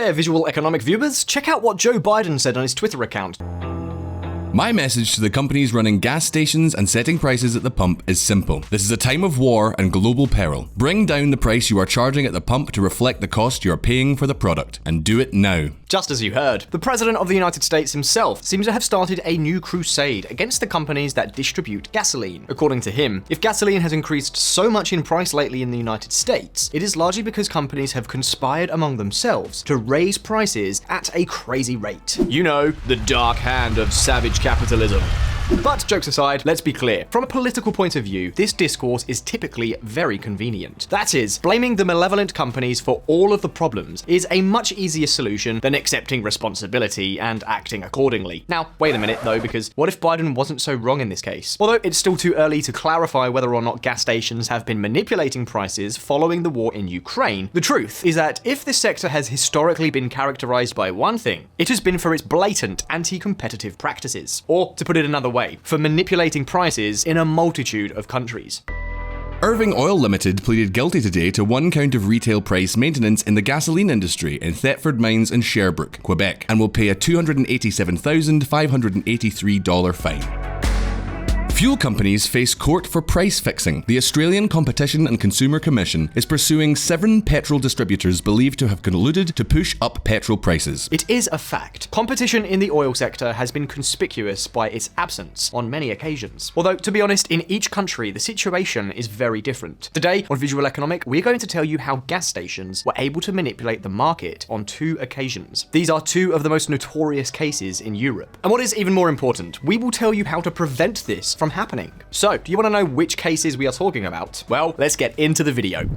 there, VisualEconomik viewers. Check out what Joe Biden said on his Twitter account. My message to the companies running gas stations and setting prices at the pump is simple. This is a time of war and global peril. Bring down the price you are charging at the pump to reflect the cost you are paying for the product, and do it now. Just as you heard, the President of the United States himself seems to have started a new crusade against the companies that distribute gasoline. According to him, if gasoline has increased so much in price lately in the United States, it is largely because companies have conspired among themselves to raise prices at a crazy rate. You know, the dark hand of savage capitalism. But jokes aside, let's be clear. From a political point of view, this discourse is typically very convenient. That is, blaming the malevolent companies for all of the problems is a much easier solution than accepting responsibility and acting accordingly. Now, wait a minute though, because what if Biden wasn't so wrong in this case? Although it's still too early to clarify whether or not gas stations have been manipulating prices following the war in Ukraine, the truth is that if this sector has historically been characterized by one thing, it has been for its blatant anti-competitive practices. Or, to put it another way, for manipulating prices in a multitude of countries. Irving Oil Limited pleaded guilty today to 1 count of retail price maintenance in the gasoline industry in Thetford Mines in Sherbrooke, Quebec, and will pay a $287,583 fine. Fuel companies face court for price fixing. The Australian Competition and Consumer Commission is pursuing 7 petrol distributors believed to have colluded to push up petrol prices. It is a fact. Competition in the oil sector has been conspicuous by its absence on many occasions. Although, to be honest, in each country, the situation is very different. Today, on VisualEconomik, we're going to tell you how gas stations were able to manipulate the market on 2 occasions. These are 2 of the most notorious cases in Europe. And what is even more important, we will tell you how to prevent this from happening. So, do you want to know which cases we are talking about? Well, let's get into the video.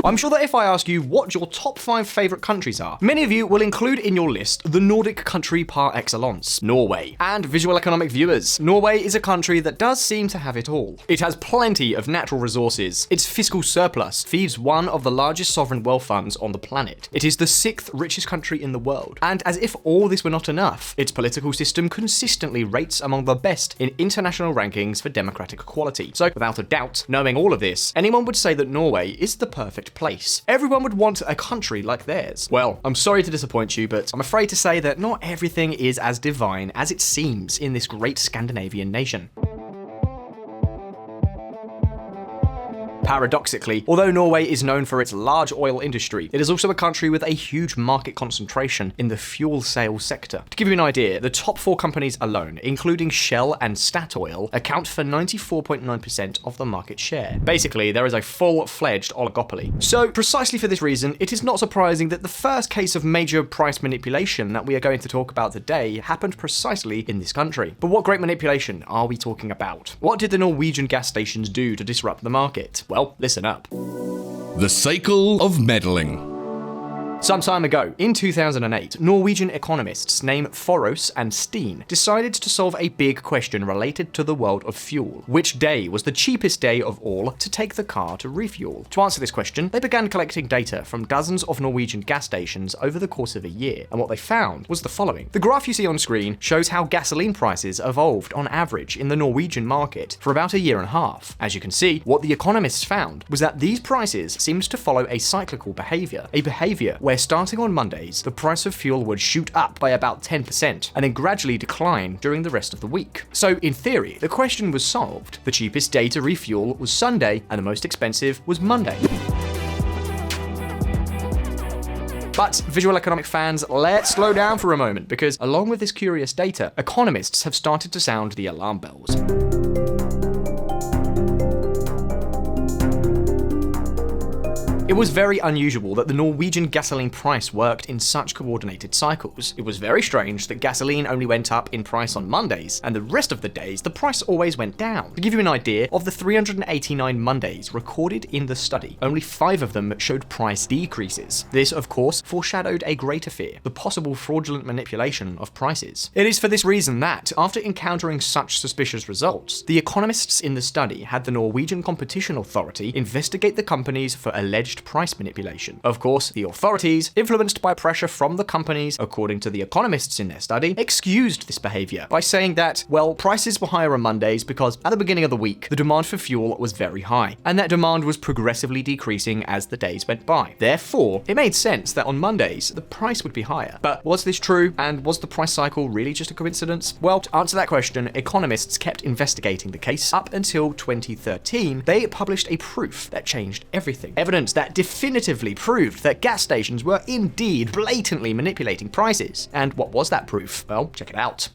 I'm sure that if I ask you what your top 5 favourite countries are, many of you will include in your list the Nordic country par excellence, Norway. And VisualEconomik viewers, Norway is a country that does seem to have it all. It has plenty of natural resources. Its fiscal surplus feeds one of the largest sovereign wealth funds on the planet. It is the 6th richest country in the world. And as if all this were not enough, its political system consistently rates among the best in international rankings for democratic equality. So, without a doubt, knowing all of this, anyone would say that Norway is the perfect place. Everyone would want a country like theirs. Well, I'm sorry to disappoint you, but I'm afraid to say that not everything is as divine as it seems in this great Scandinavian nation. Paradoxically, although Norway is known for its large oil industry, it is also a country with a huge market concentration in the fuel sales sector. To give you an idea, the top 4 companies alone, including Shell and Statoil, account for 94.9% of the market share. Basically, there is a full-fledged oligopoly. So, precisely for this reason, it is not surprising that the first case of major price manipulation that we are going to talk about today happened precisely in this country. But what great manipulation are we talking about? What did the Norwegian gas stations do to disrupt the market? Well, listen up. The cycle of meddling. Some time ago, in 2008, Norwegian economists named Foros and Steen decided to solve a big question related to the world of fuel. Which day was the cheapest day of all to take the car to refuel? To answer this question, they began collecting data from dozens of Norwegian gas stations over the course of a year, and what they found was the following. The graph you see on screen shows how gasoline prices evolved on average in the Norwegian market for about a year and a half. As you can see, what the economists found was that these prices seemed to follow a cyclical behaviour, where starting on Mondays, the price of fuel would shoot up by about 10% and then gradually decline during the rest of the week. So in theory, the question was solved. The cheapest day to refuel was Sunday and the most expensive was Monday. But VisualEconomik fans, let's slow down for a moment because along with this curious data, economists have started to sound the alarm bells. It was very unusual that the Norwegian gasoline price worked in such coordinated cycles. It was very strange that gasoline only went up in price on Mondays, and the rest of the days the price always went down. To give you an idea, of the 389 Mondays recorded in the study, only 5 of them showed price decreases. This, of course, foreshadowed a greater fear, the possible fraudulent manipulation of prices. It is for this reason that, after encountering such suspicious results, the economists in the study had the Norwegian Competition Authority investigate the companies for alleged alleged price manipulation. Of course, the authorities, influenced by pressure from the companies, according to the economists in their study, excused this behavior by saying that, well, prices were higher on Mondays because at the beginning of the week, the demand for fuel was very high, and that demand was progressively decreasing as the days went by. Therefore, it made sense that on Mondays, the price would be higher. But was this true, and was the price cycle really just a coincidence? Well, to answer that question, economists kept investigating the case up until 2013. They published a proof that changed everything. Evidence that definitively proved that gas stations were indeed blatantly manipulating prices. And what was that proof? Well, check it out.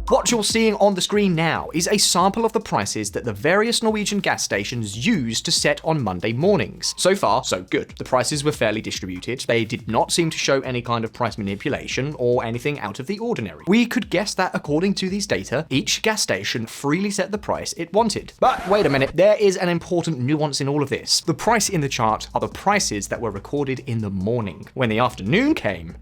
What you're seeing on the screen now is a sample of the prices that the various Norwegian gas stations use to set on Monday mornings. So far, so good. The prices were fairly distributed. They did not seem to show any kind of price manipulation or anything out of the ordinary. We could guess that according to these data, each gas station freely set the price it wanted. But wait a minute, there is an important nuance in all of this. The price in the chart are the prices that were recorded in the morning. When the afternoon came,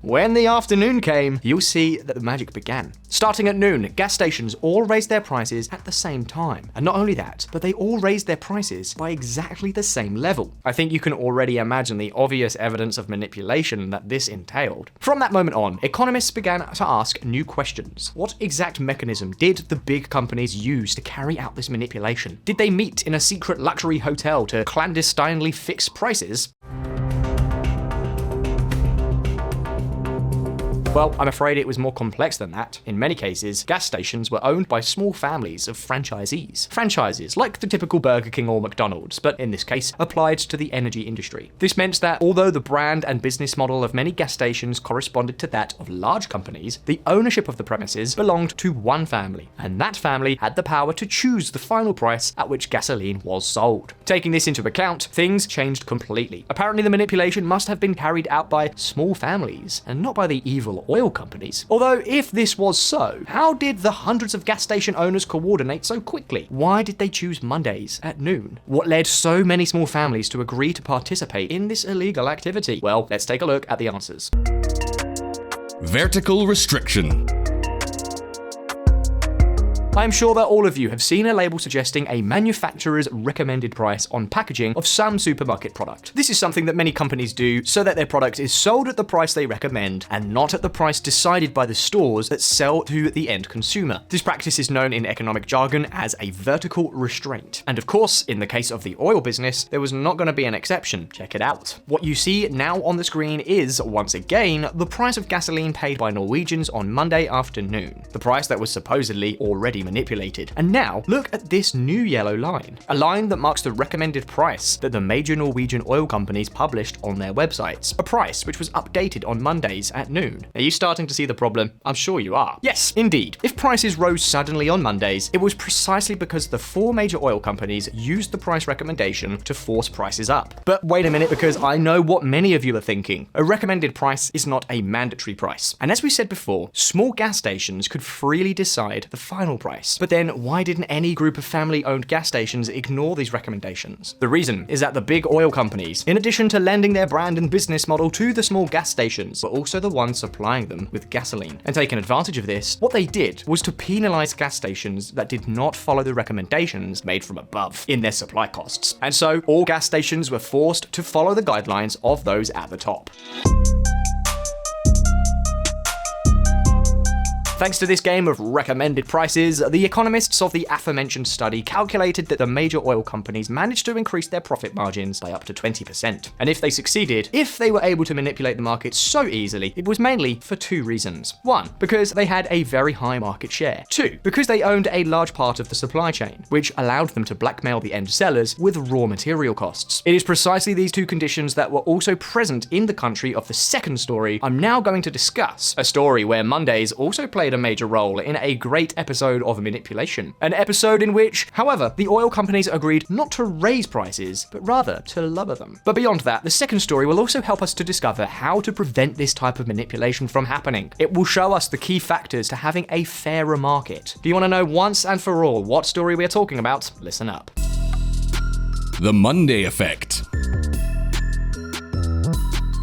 you'll see that the magic began. Starting at noon, gas stations all raised their prices at the same time. And not only that, but they all raised their prices by exactly the same level. I think you can already imagine the obvious evidence of manipulation that this entailed. From that moment on, economists began to ask new questions. What exact mechanism did the big companies use to carry out this manipulation? Did they meet in a secret luxury hotel to clandestinely fix prices? Well, I'm afraid it was more complex than that. In many cases, gas stations were owned by small families of franchisees. Franchises, like the typical Burger King or McDonald's, but in this case, applied to the energy industry. This meant that although the brand and business model of many gas stations corresponded to that of large companies, the ownership of the premises belonged to one family, and that family had the power to choose the final price at which gasoline was sold. Taking this into account, things changed completely. Apparently, the manipulation must have been carried out by small families, and not by the evil oil companies. Although, if this was so, how did the hundreds of gas station owners coordinate so quickly? Why did they choose Mondays at noon? What led so many small families to agree to participate in this illegal activity? Well, let's take a look at the answers. Vertical restriction. I'm sure that all of you have seen a label suggesting a manufacturer's recommended price on packaging of some supermarket product. This is something that many companies do so that their product is sold at the price they recommend and not at the price decided by the stores that sell to the end consumer. This practice is known in economic jargon as a vertical restraint. And of course, in the case of the oil business, there was not going to be an exception. Check it out. What you see now on the screen is, once again, the price of gasoline paid by Norwegians on Monday afternoon. The price that was supposedly already manipulated. And now, look at this new yellow line, a line that marks the recommended price that the major Norwegian oil companies published on their websites, a price which was updated on Mondays at noon. Are you starting to see the problem? I'm sure you are. Yes, indeed. If prices rose suddenly on Mondays, it was precisely because the four major oil companies used the price recommendation to force prices up. But wait a minute, because I know what many of you are thinking. A recommended price is not a mandatory price. And as we said before, small gas stations could freely decide the final price. But then why didn't any group of family-owned gas stations ignore these recommendations? The reason is that the big oil companies, in addition to lending their brand and business model to the small gas stations, were also the ones supplying them with gasoline. And taking advantage of this, what they did was to penalize gas stations that did not follow the recommendations made from above in their supply costs. And so all gas stations were forced to follow the guidelines of those at the top. Thanks to this game of recommended prices, the economists of the aforementioned study calculated that the major oil companies managed to increase their profit margins by up to 20%. And if they succeeded, if they were able to manipulate the market so easily, it was mainly for two reasons. One, because they had a very high market share. Two, because they owned a large part of the supply chain, which allowed them to blackmail the end sellers with raw material costs. It is precisely these two conditions that were also present in the country of the second story I'm now going to discuss, a story where Mondays also played a major role in a great episode of manipulation. An episode in which, however, the oil companies agreed not to raise prices, but rather to lower them. But beyond that, the second story will also help us to discover how to prevent this type of manipulation from happening. It will show us the key factors to having a fairer market. Do you want to know once and for all what story we are talking about? Listen up. The Monday effect.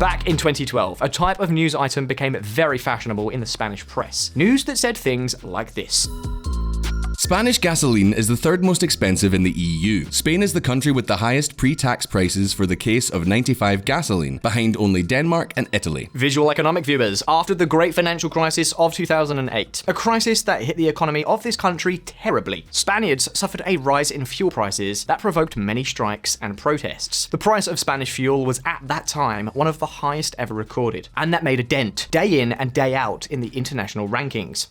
Back in 2012, a type of news item became very fashionable in the Spanish press. News that said things like this. Spanish gasoline is the third most expensive in the EU. Spain is the country with the highest pre-tax prices for the case of 95 gasoline, behind only Denmark and Italy. VisualEconomik viewers, after the great financial crisis of 2008, a crisis that hit the economy of this country terribly, Spaniards suffered a rise in fuel prices that provoked many strikes and protests. The price of Spanish fuel was at that time one of the highest ever recorded, and that made a dent, day in and day out, in the international rankings.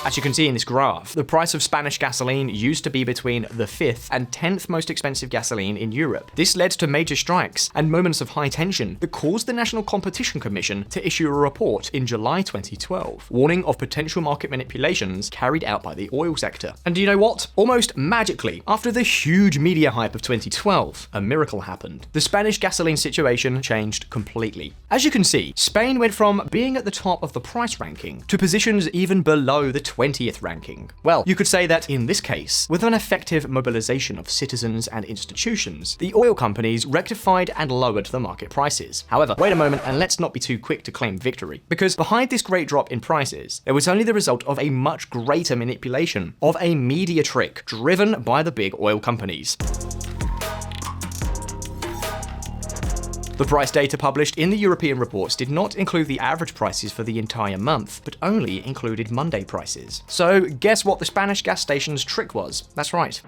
As you can see in this graph, the price of Spanish gasoline used to be between the 5th and 10th most expensive gasoline in Europe. This led to major strikes and moments of high tension that caused the National Competition Commission to issue a report in July 2012, warning of potential market manipulations carried out by the oil sector. And do you know what? Almost magically, after the huge media hype of 2012, a miracle happened. The Spanish gasoline situation changed completely. As you can see, Spain went from being at the top of the price ranking to positions even below the 20th ranking. Well, you could say that in this case, with an effective mobilization of citizens and institutions, the oil companies rectified and lowered the market prices. However, wait a moment and let's not be too quick to claim victory, because behind this great drop in prices, it was only the result of a much greater manipulation, of a media trick driven by the big oil companies. The price data published in the European reports did not include the average prices for the entire month, but only included Monday prices. So guess what the Spanish gas station's trick was? That's right.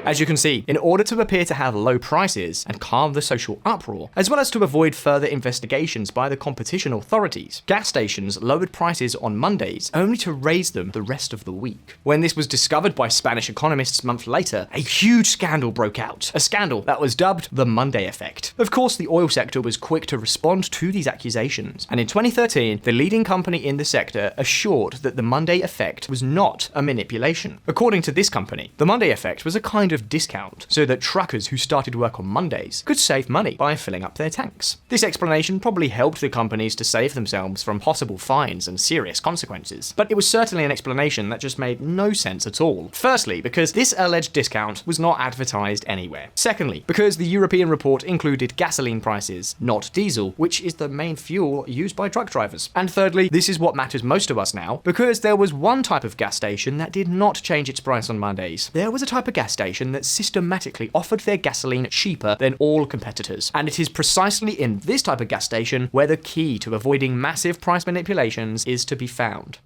As you can see, in order to appear to have low prices and calm the social uproar, as well as to avoid further investigations by the competition authorities, gas stations lowered prices on Mondays only to raise them the rest of the week. When this was discovered by Spanish economists a month later, a huge scandal broke out, a scandal that was dubbed the Monday effect. Of course, the oil sector was quick to respond to these accusations, and in 2013, the leading company in the sector assured that the Monday effect was not a manipulation. According to this company, the Monday effect was a kind of discount, so that truckers who started work on Mondays could save money by filling up their tanks. This explanation probably helped the companies to save themselves from possible fines and serious consequences, but it was certainly an explanation that just made no sense at all. Firstly, because this alleged discount was not advertised anywhere. Secondly, because the European report included gasoline prices, not diesel, which is the main fuel used by truck drivers. And thirdly, this is what matters most to us now, because there was one type of gas station that did not change its price on Mondays. There was a type of gas station that systematically offered their gasoline cheaper than all competitors. And it is precisely in this type of gas station where the key to avoiding massive price manipulations is to be found.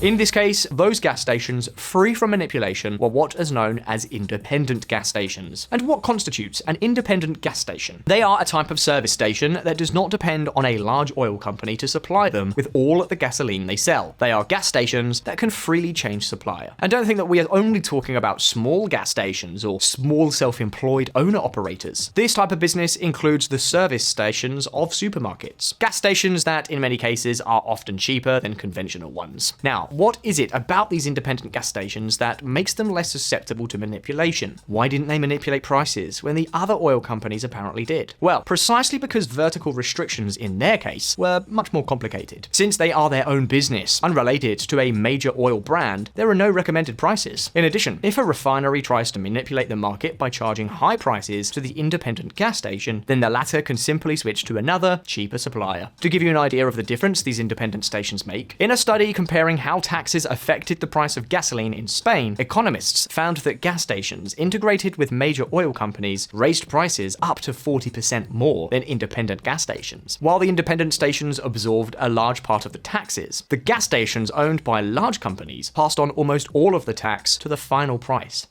In this case, those gas stations free from manipulation were what is known as independent gas stations. And what constitutes an independent gas station? They are a type of service station that does not depend on a large oil company to supply them with all the gasoline they sell. They are gas stations that can freely change supplier. And don't think that we are only talking about small gas stations or small self-employed owner-operators. This type of business includes the service stations of supermarkets. Gas stations that, in many cases, are often cheaper than conventional ones. Now, what is it about these independent gas stations that makes them less susceptible to manipulation? Why didn't they manipulate prices when the other oil companies apparently did? Well, precisely because vertical restrictions in their case were much more complicated. Since they are their own business, unrelated to a major oil brand, there are no recommended prices. In addition, if a refinery tries to manipulate the market by charging high prices to the independent gas station, then the latter can simply switch to another, cheaper supplier. To give you an idea of the difference these independent stations make, in a study comparing how taxes affected the price of gasoline in Spain, economists found that gas stations integrated with major oil companies raised prices up to 40% more than independent gas stations. While the independent stations absorbed a large part of the taxes, the gas stations owned by large companies passed on almost all of the tax to the final price.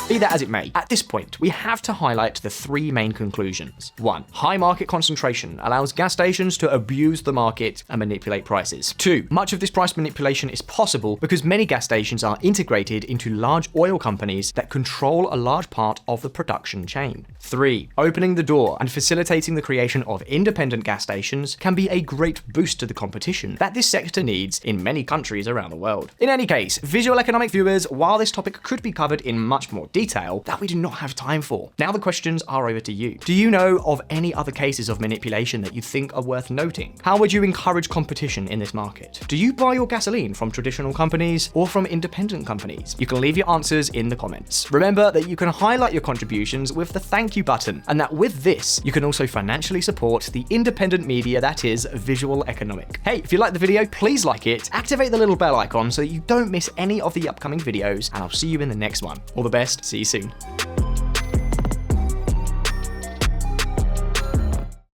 Be that as it may, at this point, we have to highlight the three main conclusions. 1. High market concentration allows gas stations to abuse the market and manipulate prices. 2. Much of this price manipulation is possible because many gas stations are integrated into large oil companies that control a large part of the production chain. 3. Opening the door and facilitating the creation of independent gas stations can be a great boost to the competition that this sector needs in many countries around the world. In any case, VisualEconomik viewers, while this topic could be covered in much more detail that we do not have time for. Now the questions are over to you. Do you know of any other cases of manipulation that you think are worth noting? How would you encourage competition in this market? Do you buy your gasoline from traditional companies or from independent companies? You can leave your answers in the comments. Remember that you can highlight your contributions with the thank you button, and that with this, you can also financially support the independent media that is VisualEconomik. Hey, if you liked the video, please like it, activate the little bell icon so that you don't miss any of the upcoming videos, and I'll see you in the next one. All the best, see you soon.